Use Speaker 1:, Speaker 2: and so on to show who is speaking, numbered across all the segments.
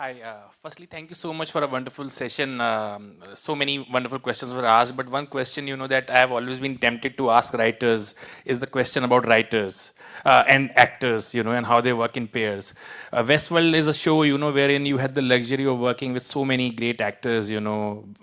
Speaker 1: Hi. Firstly, thank you so much for a wonderful session. So many wonderful questions were asked, but one question, that I have always been tempted to ask writers is the question about writers and actors, and how they work in pairs. Westworld is a show, wherein you had the luxury of working with so many great actors,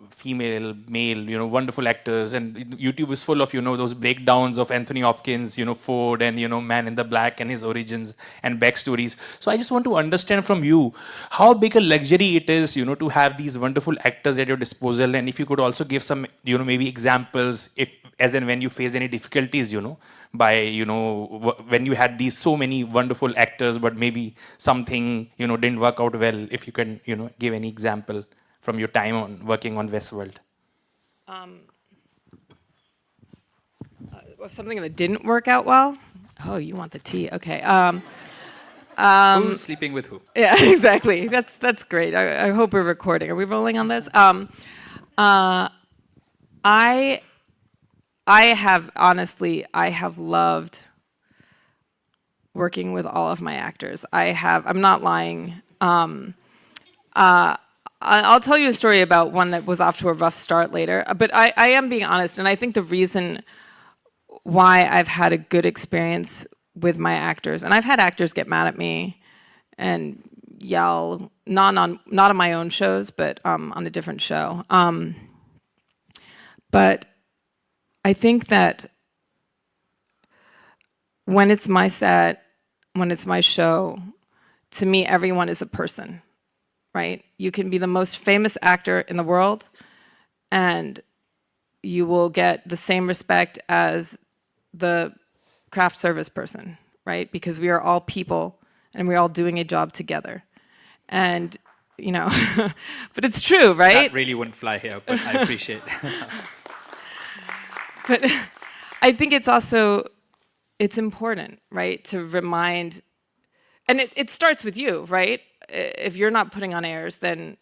Speaker 1: female, male, wonderful actors, and YouTube is full of, those breakdowns of Anthony Hopkins, Ford, and Man in the Black and his origins and backstories. So I just want to understand from you how big a luxury it is, to have these wonderful actors at your disposal, and if you could also give some, maybe examples, if as and when you face any difficulties, by when you had these so many wonderful actors, but maybe something didn't work out well. If you can, give any example from your time on working on Westworld.
Speaker 2: Something that didn't work out well. Oh, you want the tea? Okay.
Speaker 3: Who's sleeping with who?
Speaker 2: Yeah, exactly. That's great. I hope we're recording. Are we rolling on this? I have honestly, I have loved working with all of my actors. I'm not lying. I'll tell you a story about one that was off to a rough start later, but I am being honest, and I think the reason why I've had a good experience with my actors, and I've had actors get mad at me and yell, not on my own shows, but on a different show. But I think that when it's my set, when it's my show, to me, everyone is a person, right? You can be the most famous actor in the world, and you will get the same respect as the craft service person, right? Because we are all people, and we're all doing a job together. And, but it's true, right?
Speaker 3: That really wouldn't fly here, but I appreciate it.
Speaker 2: But I think it's important, right, to remind, and it starts with you, right? If you're not putting on airs, then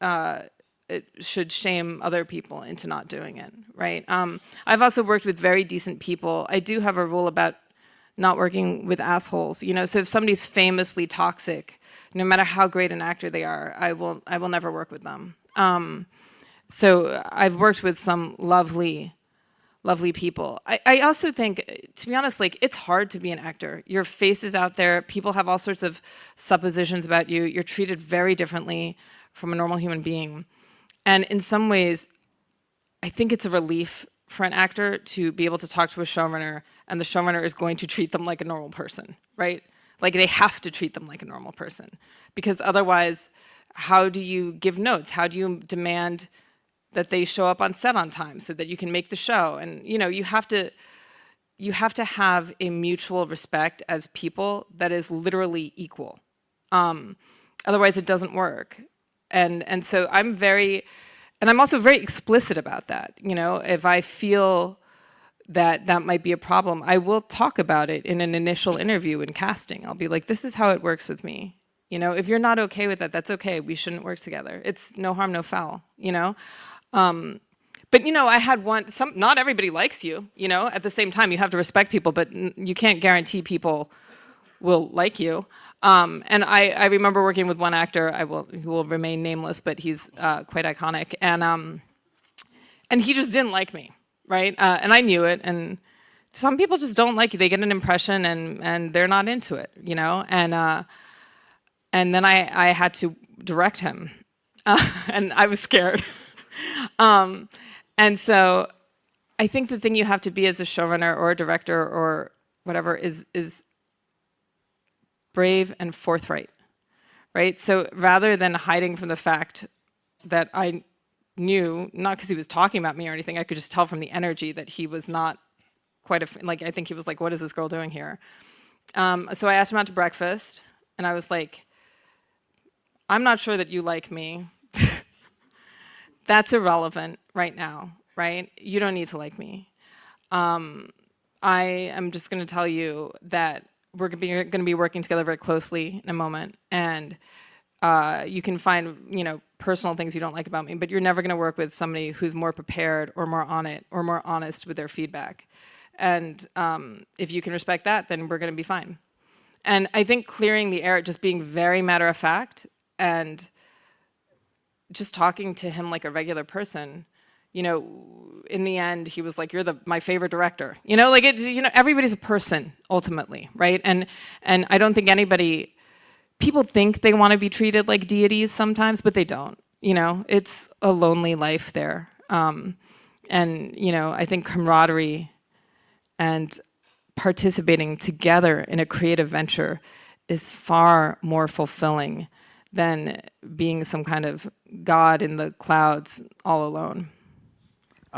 Speaker 2: it should shame other people into not doing it, right? I've also worked with very decent people. I do have a rule about not working with assholes, so if somebody's famously toxic, no matter how great an actor they are, I will never work with them. So I've worked with some lovely people. I also think, to be honest, it's hard to be an actor. Your face is out there. People have all sorts of suppositions about you. You're treated very differently from a normal human being. And in some ways, I think it's a relief for an actor to be able to talk to a showrunner, and the showrunner is going to treat them like a normal person, right? Like they have to treat them like a normal person. Because otherwise, how do you give notes? How do you demand that they show up on set on time so that you can make the show? And you have to have a mutual respect as people that is literally equal. Otherwise it doesn't work. And so I'm also very explicit about that. If I feel that might be a problem, I will talk about it in an initial interview in casting. I'll be like, this is how it works with me. If you're not okay with that, that's okay. We shouldn't work together. It's no harm, no foul, But I had not everybody likes you, at the same time you have to respect people, but you can't guarantee people will like you. And I remember working with one actor, who will remain nameless, but he's quite iconic, and he just didn't like me, right? And I knew it, and some people just don't like you. They get an impression and they're not into it, and then I had to direct him, and I was scared. And so I think the thing you have to be as a showrunner or a director or whatever is brave and forthright, right? So rather than hiding from the fact that I knew, not because he was talking about me or anything, I could just tell from the energy that he was not quite I think he was like, what is this girl doing here? So I asked him out to breakfast, and I was like, I'm not sure that you like me. That's irrelevant right now, right? You don't need to like me. I am just going to tell you that we're going to be working together very closely in a moment, and you can find, personal things you don't like about me, but you're never going to work with somebody who's more prepared or more on it or more honest with their feedback. And if you can respect that, then we're going to be fine. And I think clearing the air, just being very matter of fact, and just talking to him like a regular person, you know, in the end, he was like, "You're my favorite director." You know, like everybody's a person ultimately, right? And I don't think people think they want to be treated like deities sometimes, but they don't. You know, it's a lonely life there. And I think camaraderie and participating together in a creative venture is far more fulfilling than being some kind of god in the clouds all alone.